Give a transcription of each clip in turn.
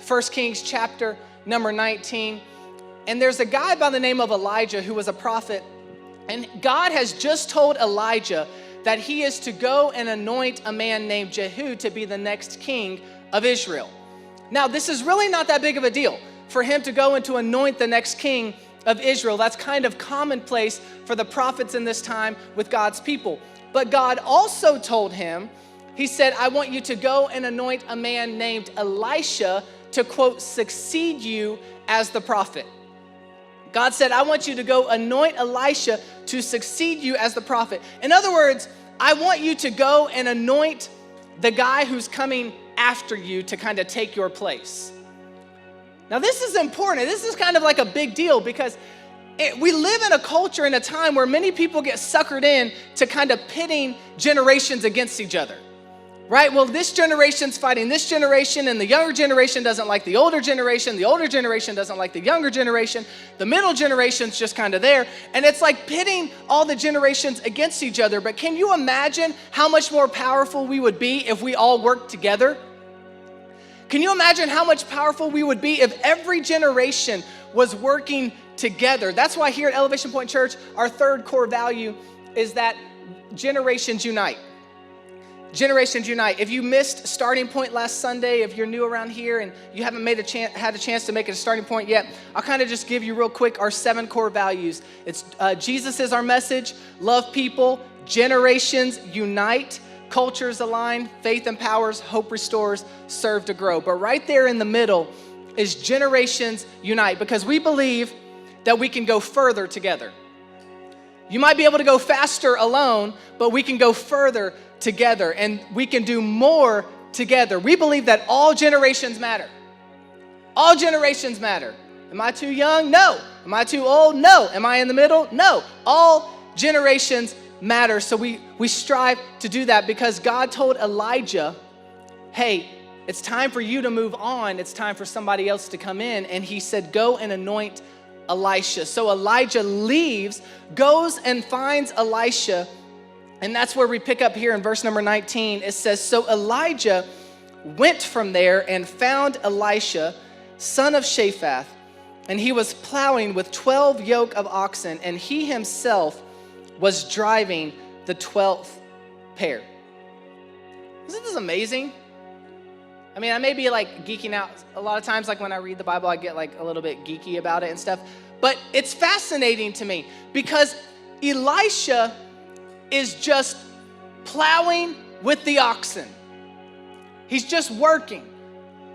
1 Kings chapter number 19. And there's a guy by the name of Elijah who was a prophet. And God has just told Elijah that he is to go and anoint a man named Jehu to be the next king of Israel. Now, this is really not that big of a deal for him to go and to anoint the next king of Israel. That's kind of commonplace for the prophets in this time with God's people. But God also told him, he said, I want you to go and anoint a man named Elisha to, quote, succeed you as the prophet. God said, I want you to go anoint Elisha to succeed you as the prophet. In other words, I want you to go and anoint the guy who's coming after you to kind of take your place. Now, this is important. This is kind of like a big deal because we live in a culture in a time where many people get suckered in to kind of pitting generations against each other. Right? Well, this generation's fighting this generation, and the younger generation doesn't like the older generation. The older generation doesn't like the younger generation. The middle generation's just kind of there. And it's like pitting all the generations against each other. But can you imagine how much more powerful we would be if we all worked together? Can you imagine how much powerful we would be if every generation was working together? That's why here at Elevation Point Church, our third core value is that generations unite. Generations unite. If you missed Starting Point last Sunday, if you're new around here and you haven't had a chance to make it a starting point yet, I'll kind of just give you real quick our 7 core values. It's Jesus is our message, love people, generations unite, cultures align, faith empowers, hope restores, serve to grow. But right there in the middle is generations unite, because we believe that we can go further together. You might be able to go faster alone, but we can go further together, and we can do more together. We believe that all generations matter. All generations matter. Am I too young? No. Am I too old? No. Am I in the middle? No. All generations matter. So we strive to do that because God told Elijah, hey, it's time for you to move on. It's time for somebody else to come in. And he said, go and anoint Elisha. So Elijah leaves, goes and finds Elisha. And that's where we pick up here in verse number 19. It says, so Elijah went from there and found Elisha, son of Shaphat, and he was plowing with 12 yoke of oxen, and he himself was driving the 12th pair. Isn't this amazing? I mean, I may be like geeking out. A lot of times, like when I read the Bible, I get like a little bit geeky about it and stuff. But it's fascinating to me because Elisha is just plowing with the oxen. He's just working.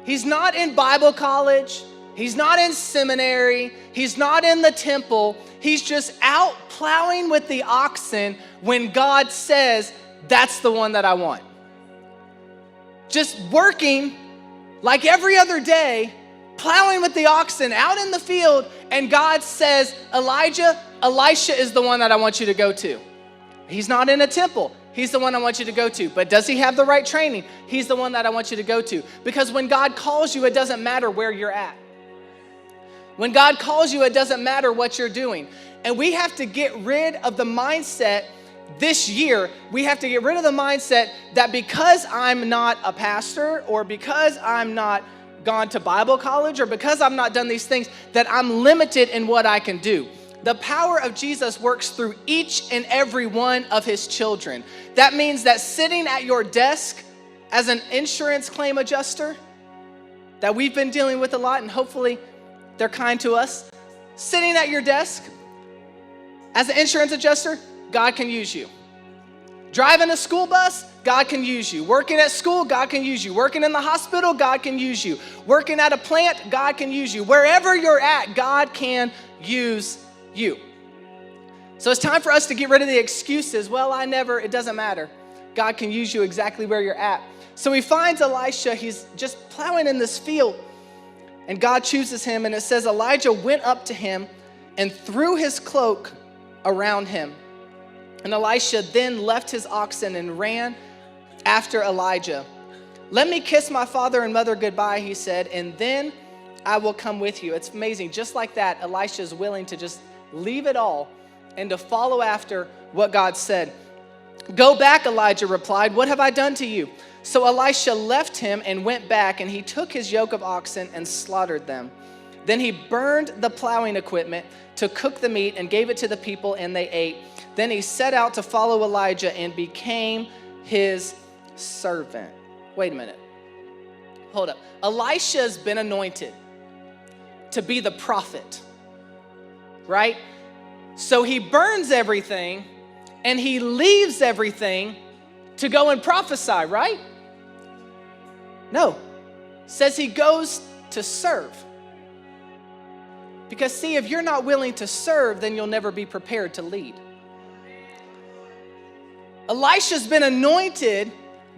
He's not in Bible college. He's not in seminary. He's not in the temple. He's just out plowing with the oxen when God says, that's the one that I want. Just working like every other day, plowing with the oxen out in the field, and God says, Elijah, Elisha is the one that I want you to go to. He's not in a temple. He's the one I want you to go to. But does he have the right training? He's the one that I want you to go to. Because when God calls you, it doesn't matter where you're at. When God calls you, it doesn't matter what you're doing. And we have to get rid of the mindset this year. We have to get rid of the mindset that because I'm not a pastor, or because I'm not gone to Bible college, or because I've not done these things, that I'm limited in what I can do. The power of Jesus works through each and every one of his children. That means that sitting at your desk as an insurance claim adjuster, that we've been dealing with a lot, and hopefully they're kind to us. Sitting at your desk as an insurance adjuster, God can use you. Driving a school bus, God can use you. Working at school, God can use you. Working in the hospital, God can use you. Working at a plant, God can use you. Wherever you're at, God can use you. So it's time for us to get rid of the excuses. Well, it doesn't matter. God can use you exactly where you're at. So he finds Elisha. He's just plowing in this field, and God chooses him. And it says Elijah went up to him and threw his cloak around him. And Elisha then left his oxen and ran after Elijah. Let me kiss my father and mother goodbye, he said, and then I will come with you. It's amazing. Just like that, Elisha is willing to just leave it all and to follow after what God said. Go back, Elijah replied. What have I done to you? So Elisha left him and went back, and he took his yoke of oxen and slaughtered them. Then he burned the plowing equipment to cook the meat and gave it to the people, and they ate. Then he set out to follow Elijah and became his servant. Wait a minute. Hold up. Elisha's been anointed to be the prophet, right? So he burns everything and he leaves everything to go and prophesy, right? No. Says he goes to serve. Because see, if you're not willing to serve, then you'll never be prepared to lead. Elisha's been anointed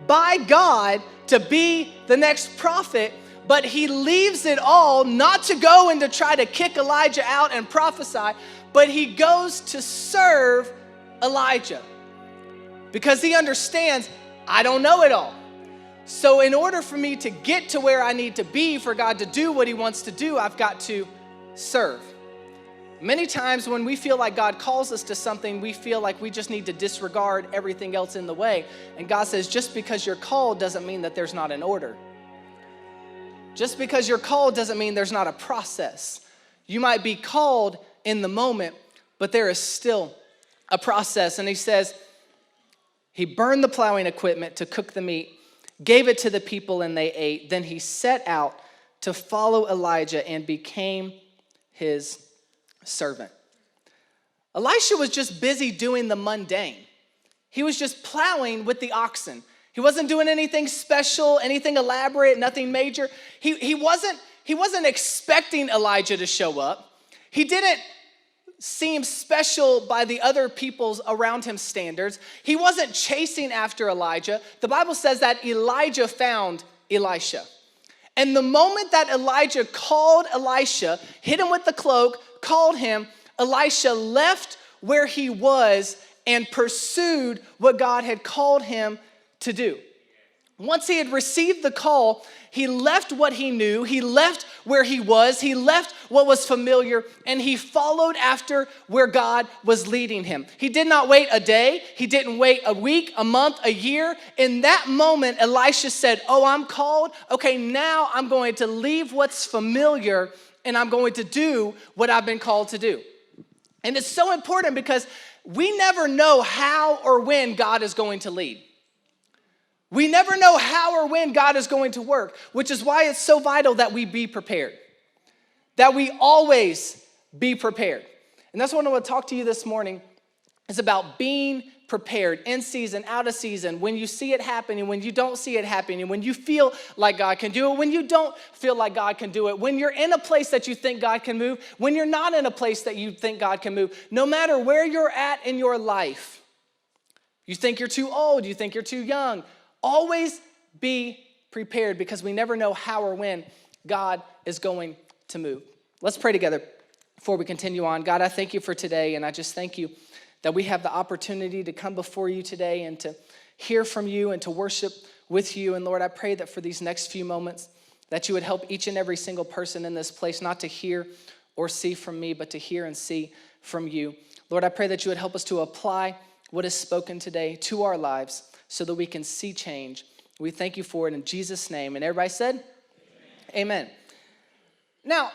by God to be the next prophet, but he leaves it all not to go and to try to kick Elijah out and prophesy, but he goes to serve Elijah because he understands, I don't know it all. So in order for me to get to where I need to be for God to do what he wants to do, I've got to serve. Many times when we feel like God calls us to something, we feel like we just need to disregard everything else in the way. And God says, just because you're called doesn't mean that there's not an order. Just because you're called doesn't mean there's not a process. You might be called in the moment, but there is still a process. And he says, he burned the plowing equipment to cook the meat, gave it to the people, and they ate. Then he set out to follow Elijah and became his servant. Elisha was just busy doing the mundane. He was just plowing with the oxen. He wasn't doing anything special, anything elaborate, nothing major. He wasn't expecting Elijah to show up. He didn't seem special by the other people's around him standards. He wasn't chasing after Elijah. The Bible says that Elijah found Elisha. And the moment that Elijah called Elisha, hit him with the cloak, called him, Elisha left where he was and pursued what God had called him to do. Once he had received the call, he left what he knew, he left where he was, he left what was familiar, and he followed after where God was leading him. He did not wait a day, he didn't wait a week, a month, a year. In that moment, Elisha said, oh, I'm called. Okay, now I'm going to leave what's familiar and I'm going to do what I've been called to do. And it's so important because we never know how or when God is going to lead. We never know how or when God is going to work, which is why it's so vital that we be prepared, that we always be prepared. And that's what I want to talk to you this morning is about being prepared in season, out of season, when you see it happening, when you don't see it happening, when you feel like God can do it, when you don't feel like God can do it, when you're in a place that you think God can move, when you're not in a place that you think God can move. No matter where you're at in your life, you think you're too old, you think you're too young, always be prepared because we never know how or when God is going to move. Let's pray together before we continue on. God, I thank you for today, and I just thank you that we have the opportunity to come before you today and to hear from you and to worship with you. And Lord, I pray that for these next few moments that you would help each and every single person in this place not to hear or see from me, but to hear and see from you. Lord, I pray that you would help us to apply what is spoken today to our lives so that we can see change. We thank you for it in Jesus' name. And everybody said, Amen. Now,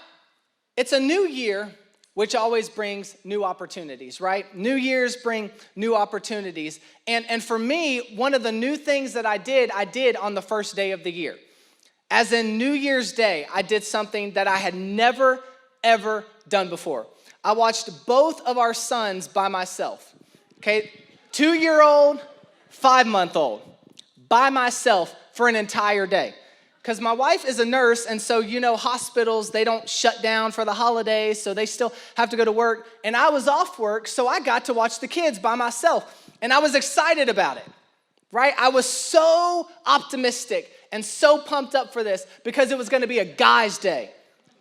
it's a new year, which always brings new opportunities, right? New years bring new opportunities. And for me, one of the new things that I did on the first day of the year. As in New Year's Day, I did something that I had never, ever done before. I watched both of our sons by myself, okay? 2-year-old, 5-month-old, by myself for an entire day. Because my wife is a nurse, and so, hospitals, they don't shut down for the holidays, so they still have to go to work. And I was off work, so I got to watch the kids by myself. And I was excited about it, right? I was so optimistic and so pumped up for this because it was going to be a guy's day,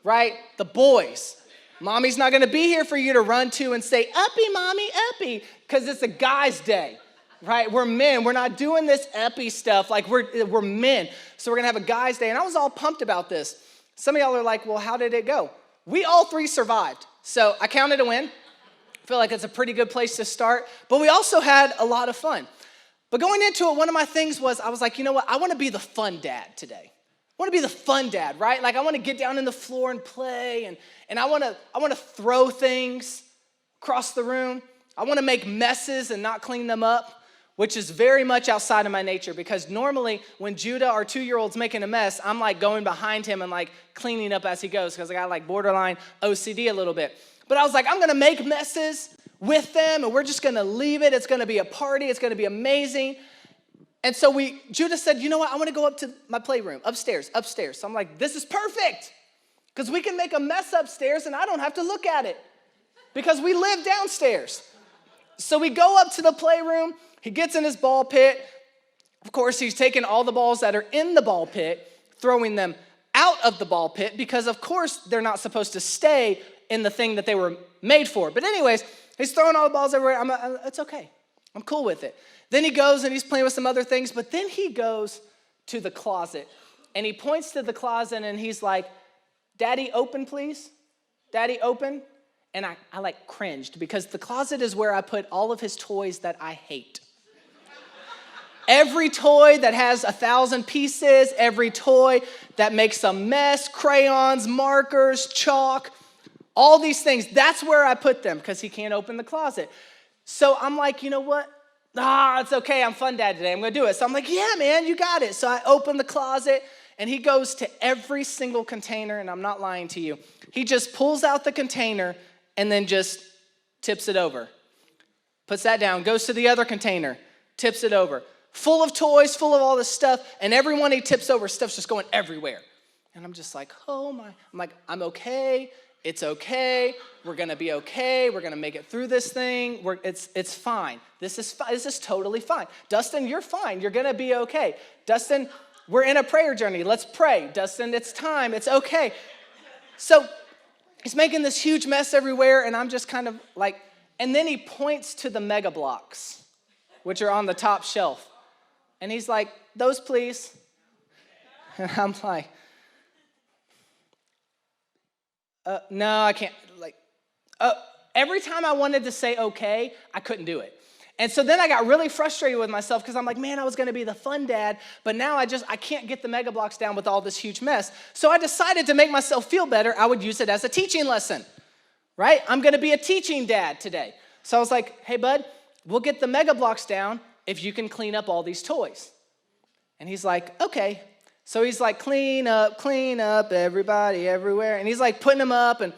right? The boys. Mommy's not going to be here for you to run to and say, uppy, mommy, uppy, because it's a guy's day. Right, we're men. We're not doing this epi stuff like we're men. So we're gonna have a guy's day, and I was all pumped about this. Some of y'all are like, well, how did it go? We all 3 survived, so I counted a win. I feel like it's a pretty good place to start, but we also had a lot of fun. But going into it, one of my things was, I was like, you know what? I want to be the fun dad today. I want to be the fun dad, right? Like I want to get down on the floor and play, and I want to throw things across the room. I want to make messes and not clean them up, which is very much outside of my nature, because normally when Judah, our 2-year-old's making a mess, I'm like going behind him and like cleaning up as he goes, because I got like borderline OCD a little bit. But I was like, I'm going to make messes with them, and we're just going to leave it. It's going to be a party. It's going to be amazing. And so Judah said, you know what? I want to go up to my playroom, upstairs. So I'm like, this is perfect, because we can make a mess upstairs and I don't have to look at it, because we live downstairs. So we go up to the playroom. He gets in his ball pit. Of course, he's taking all the balls that are in the ball pit, throwing them out of the ball pit, because of course they're not supposed to stay in the thing that they were made for. But anyways, he's throwing all the balls everywhere. It's okay. I'm cool with it. Then he goes and he's playing with some other things, but then he goes to the closet and he points to the closet and he's like, Daddy, open, please. Daddy, open. And I like cringed, because the closet is where I put all of his toys that I hate. Every toy that has 1,000 pieces, every toy that makes a mess, crayons, markers, chalk, all these things, that's where I put them, because he can't open the closet. So I'm like, you know what? It's okay, I'm fun dad today, I'm gonna do it. So I'm like, yeah, man, you got it. So I open the closet, and he goes to every single container, and I'm not lying to you. He just pulls out the container and then just tips it over. Puts that down, goes to the other container, tips it over. Full of toys, full of all this stuff, and every one he tips over, stuff's just going everywhere. And I'm just like, oh my. I'm like, I'm okay, it's okay, we're gonna be okay, we're gonna make it through this thing, it's fine. This is totally fine. Dustin, you're fine, you're gonna be okay. Dustin, we're in a prayer journey, let's pray. Dustin, it's time, it's okay. So he's making this huge mess everywhere, and I'm just kind of like, and then he points to the Mega Bloks, which are on the top shelf. And he's like, those please. And I'm like, no, I can't. Like, every time I wanted to say okay, I couldn't do it. And so then I got really frustrated with myself, because I'm like, man, I was gonna be the fun dad, but now I can't get the Mega Bloks down with all this huge mess. So I decided to make myself feel better, I would use it as a teaching lesson, right? I'm gonna be a teaching dad today. So I was like, hey bud, we'll get the Mega Bloks down if you can clean up all these toys. And he's like, okay. So he's like, clean up, everybody, everywhere. And he's like putting them up, and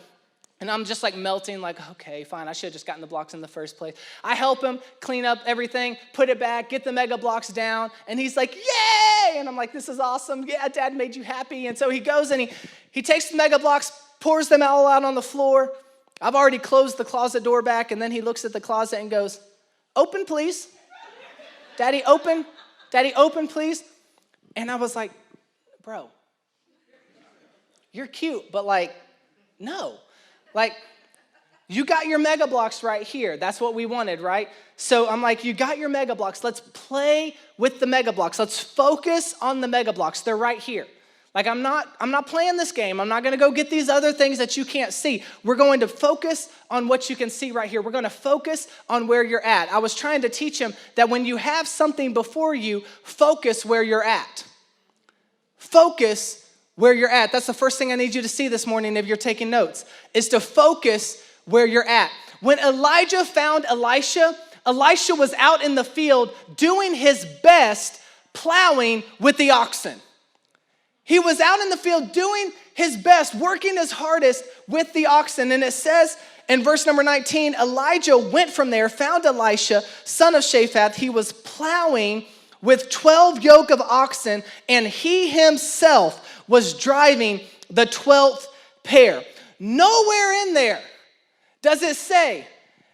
I'm just like melting, like, okay, fine, I should have just gotten the blocks in the first place. I help him clean up everything, put it back, get the Mega Bloks down, and he's like, yay! And I'm like, this is awesome. Yeah, Dad made you happy. And so he goes and he takes the Mega Bloks, pours them all out on the floor. I've already closed the closet door back, and then he looks at the closet and goes, open, please. Daddy, open. Daddy, open, please. And I was like, bro, you're cute, but like, no. Like, you got your Mega Bloks right here. That's what we wanted, right? So I'm like, you got your Mega Bloks. Let's play with the Mega Bloks. Let's focus on the Mega Bloks. They're right here. Like, I'm not playing this game. I'm not going to go get these other things that you can't see. We're going to focus on what you can see right here. We're going to focus on where you're at. I was trying to teach him that when you have something before you, focus where you're at. Focus where you're at. That's the first thing I need you to see this morning if you're taking notes, is to focus where you're at. When Elijah found Elisha was out in the field doing his best, plowing with the oxen. He was out in the field doing his best, working his hardest with the oxen. And it says in verse number 19, Elijah went from there, found Elisha, son of Shaphat. He was plowing with 12 yoke of oxen, and he himself was driving the 12th pair. Nowhere in there does it say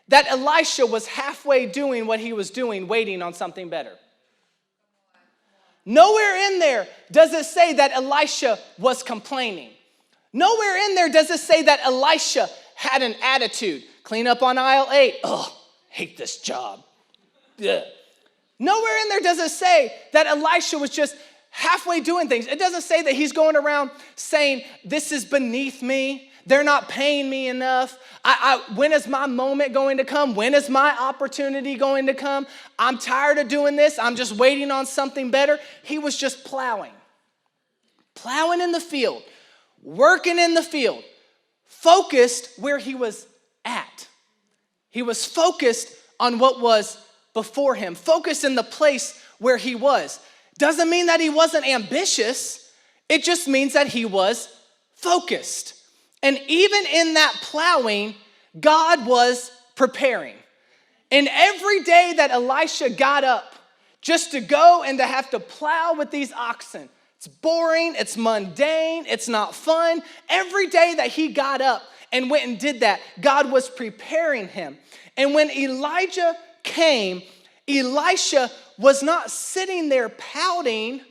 that Elisha was halfway doing what he was doing, waiting on something better. Nowhere in there does it say that Elisha was complaining. Nowhere in there does it say that Elisha had an attitude. Clean up on aisle 8. Oh, hate this job. Ugh. Nowhere in there does it say that Elisha was just halfway doing things. It doesn't say that he's going around saying, this is beneath me. They're not paying me enough. When is my moment going to come? When is my opportunity going to come? I'm tired of doing this. I'm just waiting on something better. He was just plowing in the field, working in the field, focused where he was at. He was focused on what was before him, focused in the place where he was. Doesn't mean that he wasn't ambitious. It just means that he was focused. And even in that plowing, God was preparing. And every day that Elisha got up just to go and to have to plow with these oxen, it's boring, it's mundane, it's not fun. Every day that he got up and went and did that, God was preparing him. And when Elijah came, Elisha was not sitting there pouting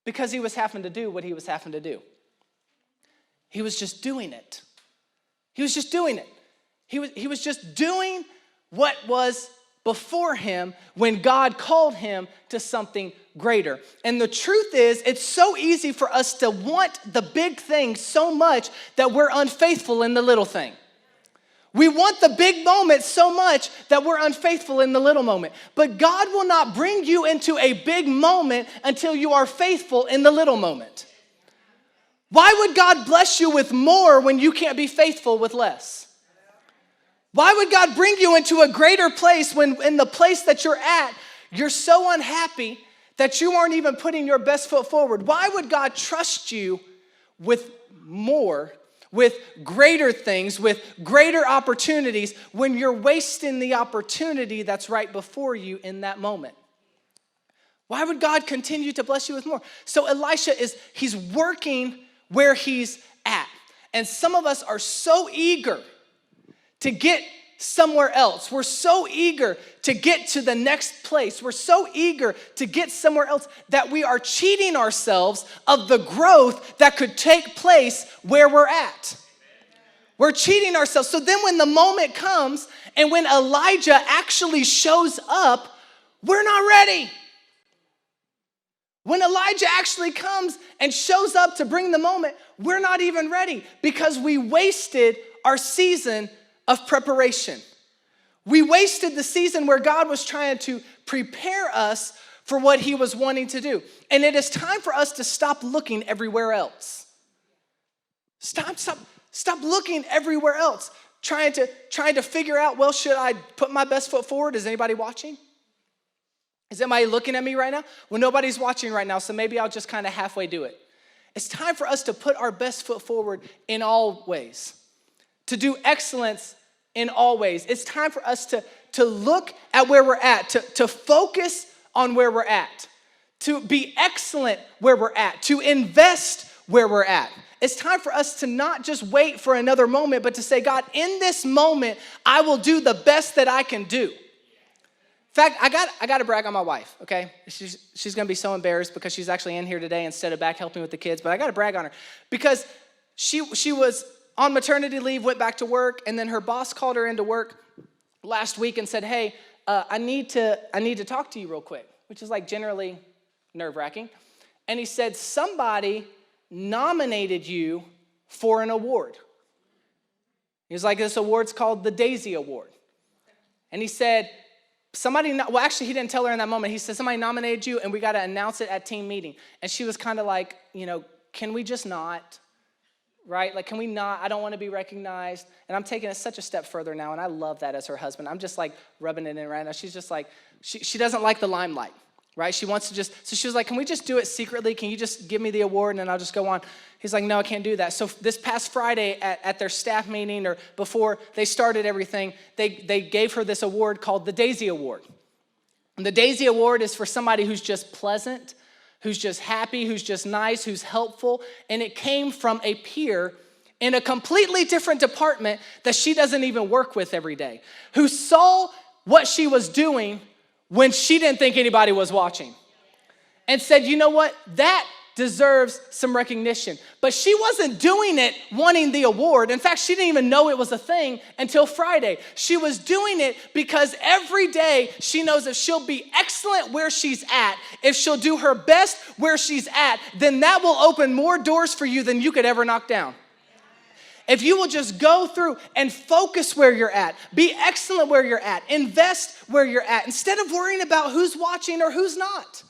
because he was having to do what he was having to do. He was just doing it. He was just doing it. He was just doing what was before him when God called him to something greater. And the truth is, it's so easy for us to want the big thing so much that we're unfaithful in the little thing. We want the big moment so much that we're unfaithful in the little moment. But God will not bring you into a big moment until you are faithful in the little moment. Why would God bless you with more when you can't be faithful with less? Why would God bring you into a greater place when in the place that you're at, you're so unhappy that you aren't even putting your best foot forward? Why would God trust you with more, with greater things, with greater opportunities when you're wasting the opportunity that's right before you in that moment? Why would God continue to bless you with more? So Elisha he's working where he's at. And some of us are so eager to get somewhere else. We're so eager to get to the next place. We're so eager to get somewhere else that we are cheating ourselves of the growth that could take place where we're at. We're cheating ourselves. So then when the moment comes and when Elijah actually shows up, we're not ready. When Elijah actually comes and shows up to bring the moment, we're not even ready because we wasted our season of preparation. We wasted the season where God was trying to prepare us for what he was wanting to do. And it is time for us to stop looking everywhere else. Stop looking everywhere else. Trying to figure out, well, should I put my best foot forward? Is anybody watching? Is anybody looking at me right now? Well, nobody's watching right now, so maybe I'll just kind of halfway do it. It's time for us to put our best foot forward in all ways, to do excellence in all ways. It's time for us to look at where we're at, to focus on where we're at, to be excellent where we're at, to invest where we're at. It's time for us to not just wait for another moment, but to say, God, in this moment, I will do the best that I can do. In fact, I got to brag on my wife, okay? She's going to be so embarrassed because she's actually in here today instead of back helping with the kids, but I got to brag on her because she was on maternity leave, went back to work, and then her boss called her into work last week and said, hey, I need to talk to you real quick, which is like generally nerve-wracking. And he said, somebody nominated you for an award. He was like, this award's called the Daisy Award. And he said, he didn't tell her in that moment. He said, somebody nominated you and we got to announce it at team meeting. And she was kind of like, can we just not? Right? Like, can we not? I don't want to be recognized. And I'm taking it such a step further now. And I love that as her husband. I'm just like rubbing it in right now. She's just like, she doesn't like the limelight, right? She wants to so she was like, can we just do it secretly? Can you just give me the award and then I'll just go on? He's like, no, I can't do that. So this past Friday at their staff meeting or before they started everything, they gave her this award called the Daisy Award. And the Daisy Award is for somebody who's just pleasant, who's just happy, who's just nice, who's helpful. And it came from a peer in a completely different department that she doesn't even work with every day, who saw what she was doing when she didn't think anybody was watching and said, you know what, that deserves some recognition. But she wasn't doing it wanting the award. In fact, she didn't even know it was a thing until Friday. She was doing it because every day she knows if she'll be excellent where she's at, if she'll do her best where she's at, then that will open more doors for you than you could ever knock down. If you will just go through and focus where you're at, be excellent where you're at, invest where you're at, instead of worrying about who's watching or who's not.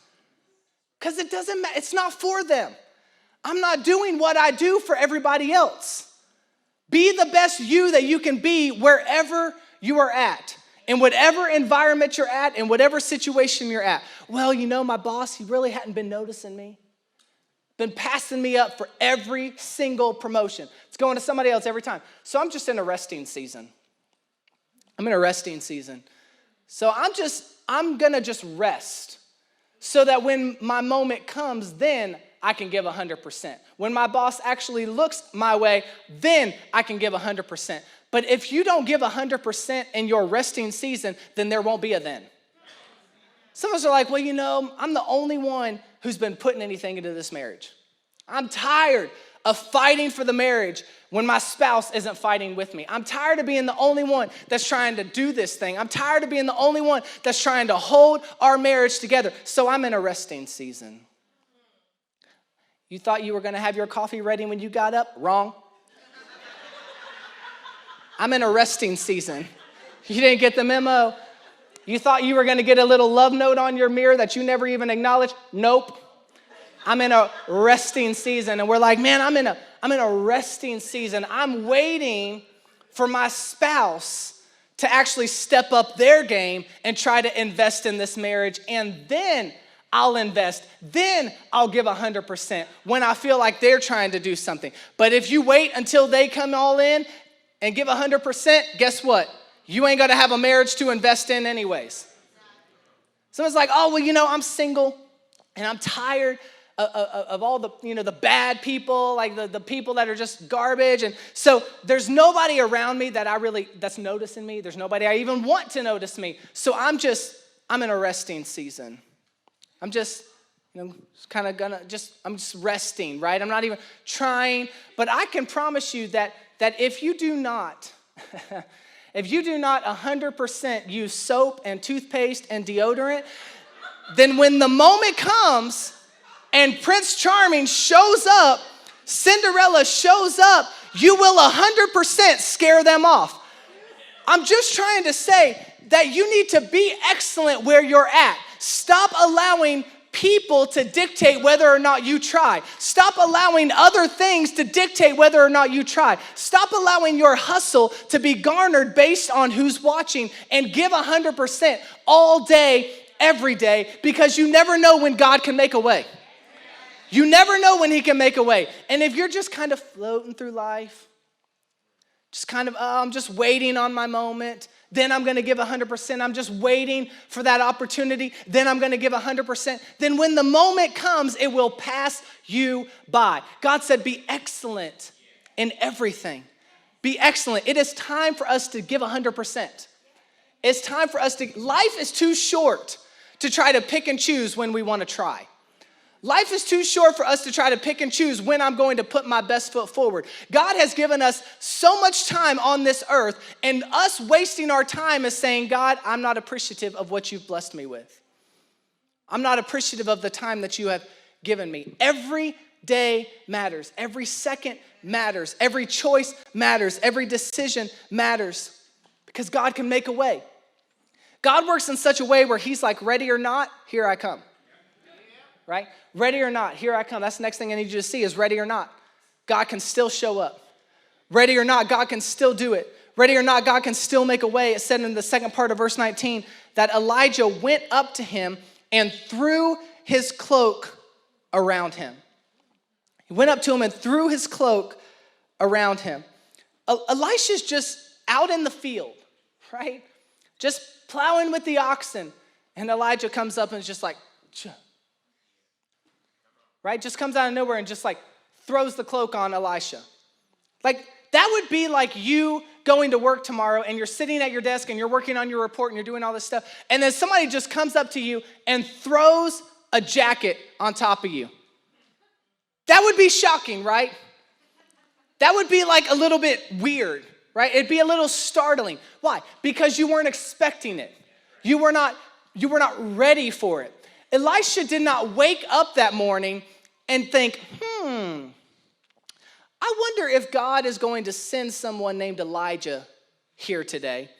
Because it doesn't matter, it's not for them. I'm not doing what I do for everybody else. Be the best you that you can be wherever you are at, in whatever environment you're at, in whatever situation you're at. Well, my boss, he really hadn't been noticing me. Been passing me up for every single promotion. It's going to somebody else every time. So I'm just in a resting season. So I'm gonna just rest so that when my moment comes, then I can give 100%. When my boss actually looks my way, then I can give 100%. But if you don't give 100% in your resting season, then there won't be a then. Some of us are like, well, I'm the only one who's been putting anything into this marriage. I'm tired of fighting for the marriage when my spouse isn't fighting with me. I'm tired of being the only one that's trying to do this thing. I'm tired of being the only one that's trying to hold our marriage together. So I'm in a resting season. You thought you were going to have your coffee ready when you got up? Wrong. I'm in a resting season. You didn't get the memo. You thought you were going to get a little love note on your mirror that you never even acknowledged? Nope. I'm in a resting season. And we're like, man, I'm in a resting season. I'm waiting for my spouse to actually step up their game and try to invest in this marriage. And then I'll invest. Then I'll give 100% when I feel like they're trying to do something. But if you wait until they come all in and give 100%, guess what? You ain't gonna have a marriage to invest in anyways. Someone's like, oh, well, I'm single and I'm tired of all the, the bad people, like the people that are just garbage. And so there's nobody around me that's noticing me. There's nobody I even want to notice me. So I'm in a resting season. I'm just, I'm just resting, right? I'm not even trying, but I can promise you that if you do not, if you do not 100% use soap and toothpaste and deodorant, then when the moment comes and Prince Charming shows up, Cinderella shows up, you will 100% scare them off. I'm just trying to say that you need to be excellent where you're at. Stop allowing people to dictate whether or not you try. Stop allowing other things to dictate whether or not you try. Stop allowing your hustle to be garnered based on who's watching, and give 100% all day, every day, because you never know when God can make a way. You never know when he can make a way. And if you're just kind of floating through life, just kind of, I'm just waiting on my moment, then I'm going to give 100%. I'm just waiting for that opportunity, then I'm going to give 100%. Then when the moment comes, it will pass you by. God said, be excellent in everything. Be excellent. It is time for us to give 100%. It's time for us to, life is too short to try to pick and choose when we want to try. Life is too short for us to try to pick and choose when I'm going to put my best foot forward. God has given us so much time on this earth, and us wasting our time is saying, God, I'm not appreciative of what you've blessed me with. I'm not appreciative of the time that you have given me. Every day matters. Every second matters. Every choice matters. Every decision matters, because God can make a way. God works in such a way where he's like, ready or not, here I come. Right? Ready or not, here I come. That's the next thing I need you to see is ready or not. God can still show up. Ready or not, God can still do it. Ready or not, God can still make a way. It said in the second part of verse 19 that Elijah went up to him and threw his cloak around him. He went up to him and threw his cloak around him. Elisha's just out in the field, right? Just plowing with the oxen. And Elijah comes up and is just like, right? Just comes out of nowhere and just like throws the cloak on Elisha. Like that would be like you going to work tomorrow and you're sitting at your desk and you're working on your report and you're doing all this stuff. And then somebody just comes up to you and throws a jacket on top of you. That would be shocking, right? That would be like a little bit weird, right? It'd be a little startling. Why? Because you weren't expecting it. You were not ready for it. Elisha did not wake up that morning and think, I wonder if God is going to send someone named Elijah here today.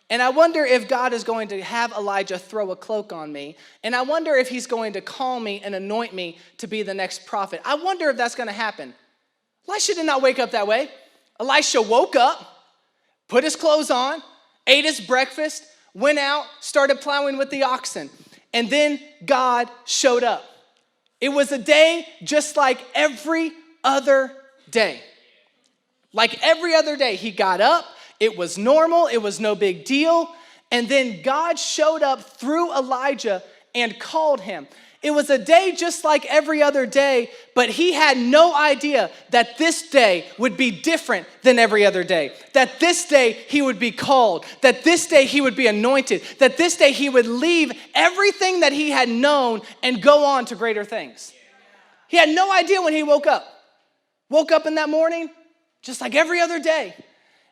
And I wonder if God is going to have Elijah throw a cloak on me. And I wonder if he's going to call me and anoint me to be the next prophet. I wonder if that's going to happen. Elisha did not wake up that way. Elisha woke up, put his clothes on, ate his breakfast, went out, started plowing with the oxen. And then God showed up. It was a day just like every other day. Like every other day, he got up. It was normal. It was no big deal. And then God showed up through Elijah and called him. It was a day just like every other day, but he had no idea that this day would be different than every other day. That this day he would be called. That this day he would be anointed. That this day he would leave everything that he had known and go on to greater things. He had no idea when he woke up. Woke up in that morning, just like every other day.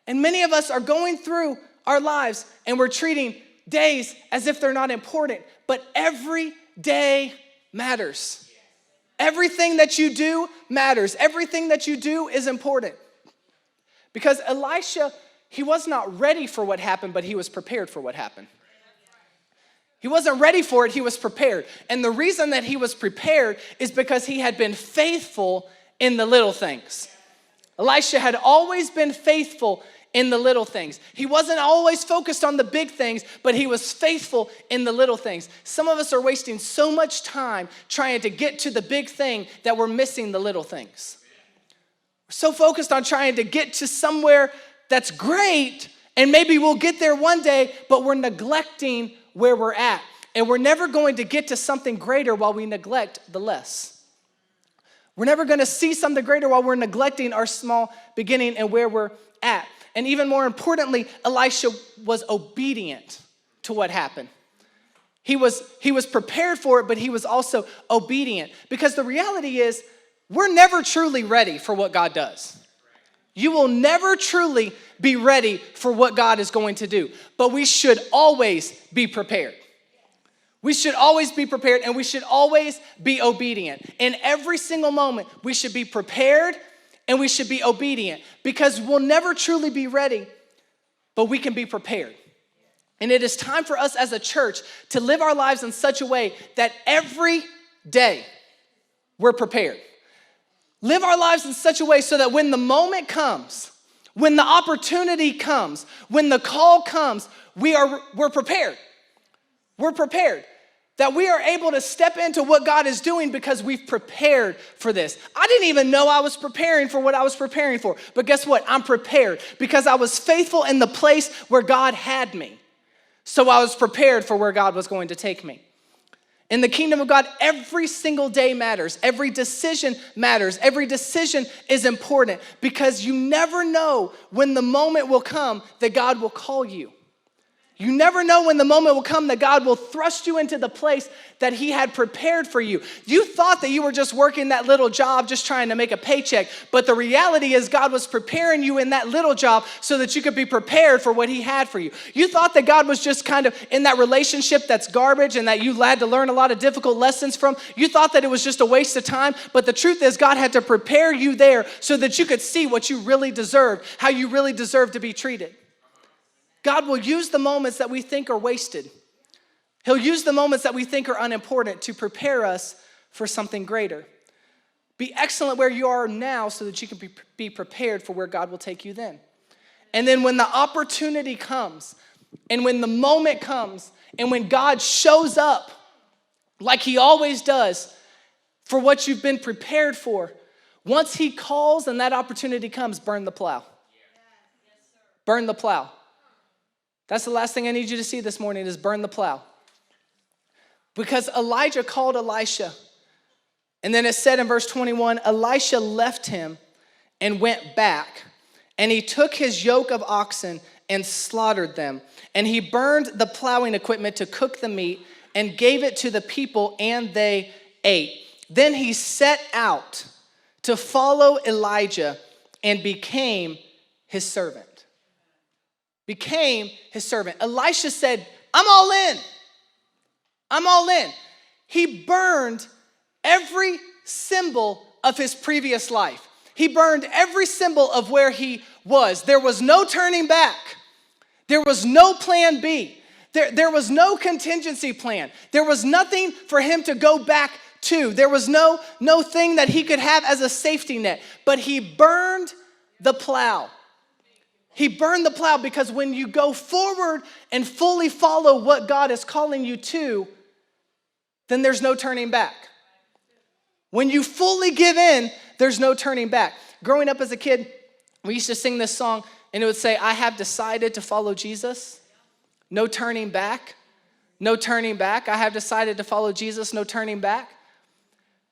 And many of us are going through our lives and we're treating days as if they're not important, but every day matters. Everything that you do matters. Everything that you do is important. Because Elisha, he was not ready for what happened, but he was prepared for what happened. He wasn't ready for it, he was prepared. And the reason that he was prepared is because he had been faithful in the little things. Elisha had always been faithful in the little things. He wasn't always focused on the big things, but he was faithful in the little things. Some of us are wasting so much time trying to get to the big thing that we're missing the little things. We're so focused on trying to get to somewhere that's great, and maybe we'll get there one day, but we're neglecting where we're at. And we're never going to get to something greater while we neglect the less. We're never going to see something greater while we're neglecting our small beginning and where we're at. And even more importantly, Elisha was obedient to what happened. He was prepared for it, but he was also obedient. Because the reality is, we're never truly ready for what God does. You will never truly be ready for what God is going to do. But we should always be prepared. We should always be prepared, and we should always be obedient. In every single moment, we should be prepared and we should be obedient, because we'll never truly be ready, but we can be prepared. And it is time for us as a church to live our lives in such a way that every day we're prepared. Live our lives in such a way so that when the moment comes, when the opportunity comes, when the call comes, we're prepared. We're prepared. That we are able to step into what God is doing because we've prepared for this. I didn't even know I was preparing for what I was preparing for. But guess what? I'm prepared because I was faithful in the place where God had me. So I was prepared for where God was going to take me. In the kingdom of God, every single day matters. Every decision matters. Every decision is important because you never know when the moment will come that God will call you. You never know when the moment will come that God will thrust you into the place that he had prepared for you. You thought that you were just working that little job, just trying to make a paycheck. But the reality is God was preparing you in that little job so that you could be prepared for what he had for you. You thought that God was just kind of in that relationship that's garbage and that you had to learn a lot of difficult lessons from. You thought that it was just a waste of time. But the truth is God had to prepare you there so that you could see what you really deserved, how you really deserve to be treated. God will use the moments that we think are wasted. He'll use the moments that we think are unimportant to prepare us for something greater. Be excellent where you are now so that you can be prepared for where God will take you then. And then when the opportunity comes, and when the moment comes, and when God shows up, like he always does, for what you've been prepared for, once he calls and that opportunity comes, burn the plow. Burn the plow. That's the last thing I need you to see this morning is burn the plow. Because Elijah called Elisha. And then it said in verse 21, Elisha left him and went back. And he took his yoke of oxen and slaughtered them. And he burned the plowing equipment to cook the meat and gave it to the people, and they ate. Then he set out to follow Elijah and became his servant. Became his servant. Elisha said, I'm all in. I'm all in. He burned every symbol of his previous life. He burned every symbol of where he was. There was no turning back. There was no plan B. There was no contingency plan. There was nothing for him to go back to. There was no thing that he could have as a safety net. But he burned the plow. He burned the plow because when you go forward and fully follow what God is calling you to, then there's no turning back. When you fully give in, there's no turning back. Growing up as a kid, we used to sing this song, and it would say, I have decided to follow Jesus. No turning back. No turning back. I have decided to follow Jesus. No turning back.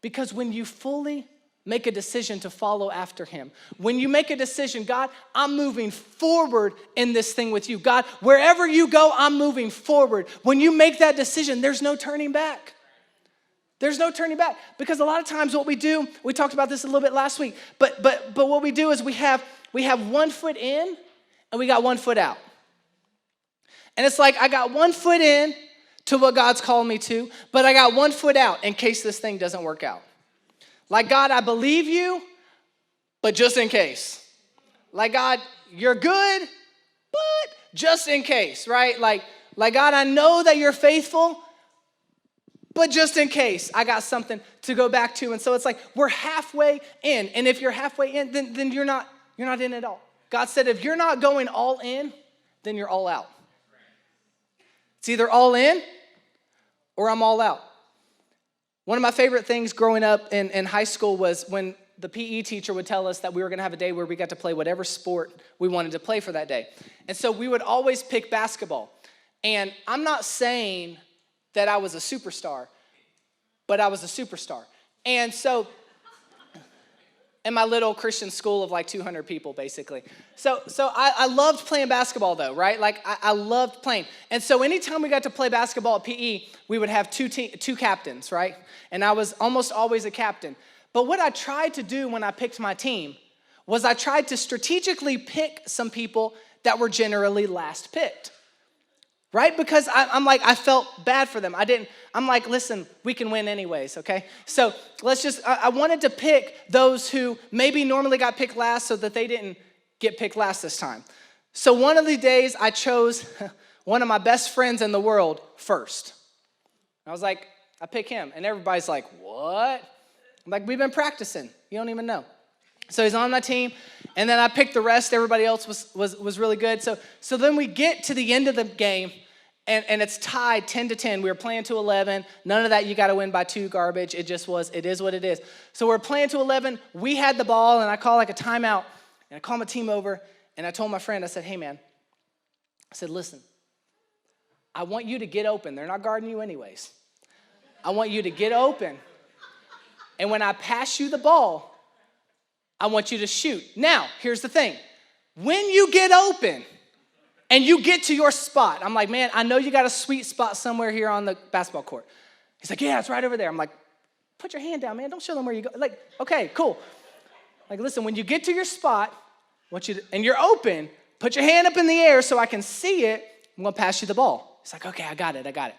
Because when you fully make a decision to follow after him, when you make a decision, God, I'm moving forward in this thing with you. God, wherever you go, I'm moving forward. When you make that decision, there's no turning back. There's no turning back. Because a lot of times what we do, we talked about this a little bit last week, but what we do is we have 1 foot in and we got 1 foot out. And it's like, I got 1 foot in to what God's called me to, but I got 1 foot out in case this thing doesn't work out. Like, God, I believe you, but just in case. Like, God, you're good, but just in case, right? Like God, I know that you're faithful, but just in case, I got something to go back to. And so it's like, we're halfway in. And if you're halfway in, then you're not in at all. God said, if you're not going all in, then you're all out. It's either all in or I'm all out. One of my favorite things growing up in high school was when the PE teacher would tell us that we were going to have a day where we got to play whatever sport we wanted to play for that day. And so we would always pick basketball. And I'm not saying that I was a superstar, but I was a superstar. And so, in my little Christian school of like 200 people, basically. So I loved playing basketball though, right? Like I loved playing. And so anytime we got to play basketball at PE, we would have two captains, right? And I was almost always a captain. But what I tried to do when I picked my team was I tried to strategically pick some people that were generally last picked. Right? Because I'm like, I felt bad for them. I'm like, listen, we can win anyways, okay? So I wanted to pick those who maybe normally got picked last so that they didn't get picked last this time. So one of the days I chose one of my best friends in the world first. I was like, I pick him. And everybody's like, what? I'm like, we've been practicing. You don't even know. So he's on my team, and then I picked the rest. Everybody else was really good. So then we get to the end of the game, and it's tied 10-10. We were playing to 11. None of that you got to win by 2 garbage. It is what it is. So we're playing to 11. We had the ball, and I call like a timeout, and I call my team over, and I told my friend, I said, hey, man, I said, listen, I want you to get open. They're not guarding you anyways. I want you to get open, and when I pass you the ball, I want you to shoot. Now, here's the thing. When you get open and you get to your spot, I'm like, man, I know you got a sweet spot somewhere here on the basketball court. He's like, yeah, it's right over there. I'm like, put your hand down, man. Don't show them where you go. Like, okay, cool. Like, listen, when you get to your spot, and you're open, put your hand up in the air so I can see it. I'm going to pass you the ball. He's like, okay, I got it.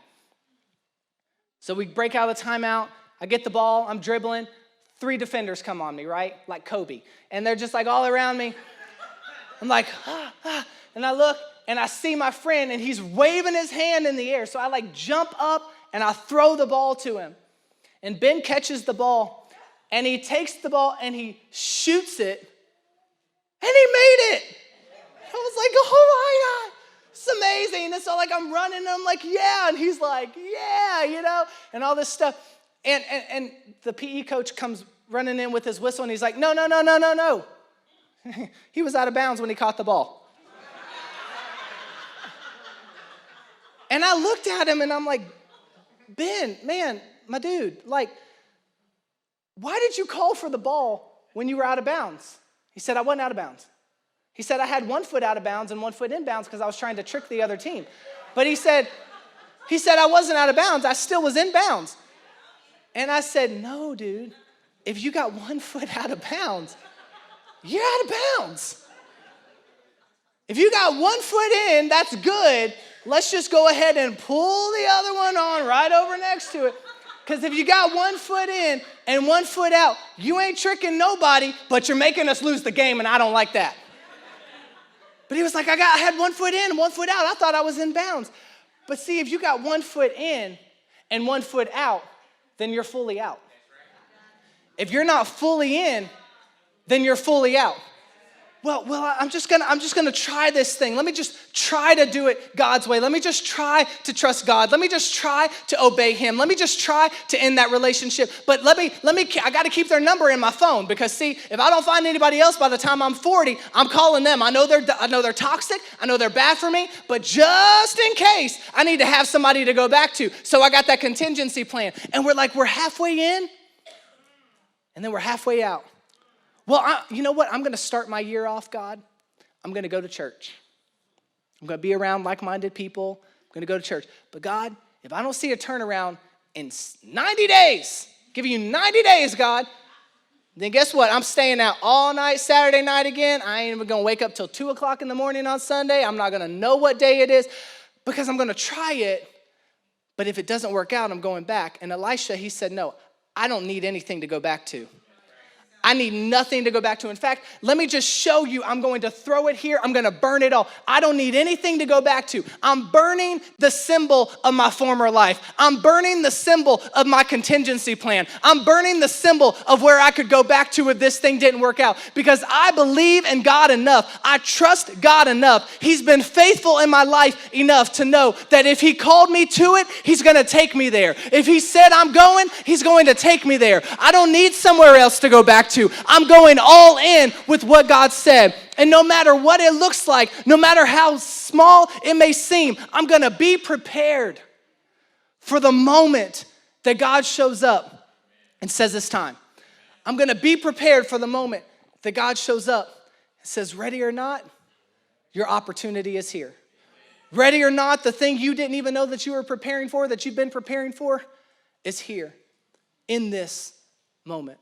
So we break out of the timeout. I get the ball. I'm dribbling. 3 defenders come on me, right? Like Kobe. And they're just like all around me. I'm like, and I look and I see my friend and he's waving his hand in the air. So I like jump up and I throw the ball to him. And Ben catches the ball and he takes the ball and he shoots it and he made it. I was like, oh my God, it's amazing. And so like I'm running and I'm like, yeah. And he's like, yeah, and all this stuff. And the PE coach comes running in with his whistle, and he's like, no. He was out of bounds when he caught the ball. And I looked at him, and I'm like, Ben, man, my dude, like, why did you call for the ball when you were out of bounds? He said, I wasn't out of bounds. He said, I had 1 foot out of bounds and 1 foot in bounds because I was trying to trick the other team. But he said, I wasn't out of bounds. I still was in bounds. And I said, no, dude, if you got 1 foot out of bounds, you're out of bounds. If you got 1 foot in, that's good. Let's just go ahead and pull the other one on right over next to it. Because if you got 1 foot in and 1 foot out, you ain't tricking nobody, but you're making us lose the game, and I don't like that. But he was like, I had 1 foot in and 1 foot out. I thought I was in bounds. But see, if you got 1 foot in and 1 foot out, then you're fully out. If you're not fully in, then you're fully out. Well, I'm just gonna try this thing. Let me just try to do it God's way. Let me just try to trust God. Let me just try to obey Him. Let me just try to end that relationship. But I gotta keep their number in my phone because see, if I don't find anybody else by the time I'm 40, I'm calling them. I know they're toxic. I know they're bad for me, but just in case, I need to have somebody to go back to. So I got that contingency plan. And we're halfway in, and then we're halfway out. Well, you know what? I'm going to start my year off, God. I'm going to go to church. I'm going to be around like-minded people. I'm going to go to church. But God, if I don't see a turnaround in 90 days, giving you 90 days, God, then guess what? I'm staying out all night, Saturday night again. I ain't even going to wake up till 2 o'clock in the morning on Sunday. I'm not going to know what day it is because I'm going to try it. But if it doesn't work out, I'm going back. And Elisha, he said, no, I don't need anything to go back to. I need nothing to go back to. In fact, let me just show you. I'm going to throw it here. I'm going to burn it all. I don't need anything to go back to. I'm burning the symbol of my former life. I'm burning the symbol of my contingency plan. I'm burning the symbol of where I could go back to if this thing didn't work out because I believe in God enough. I trust God enough. He's been faithful in my life enough to know that if He called me to it, He's going to take me there. If He said I'm going, He's going to take me there. I don't need somewhere else to go back to. I'm going all in with what God said. And no matter what it looks like, no matter how small it may seem, I'm going to be prepared for the moment that God shows up and says it's time. I'm going to be prepared for the moment that God shows up and says, ready or not, your opportunity is here. Ready or not, the thing you didn't even know that you were preparing for, that you've been preparing for, is here in this moment.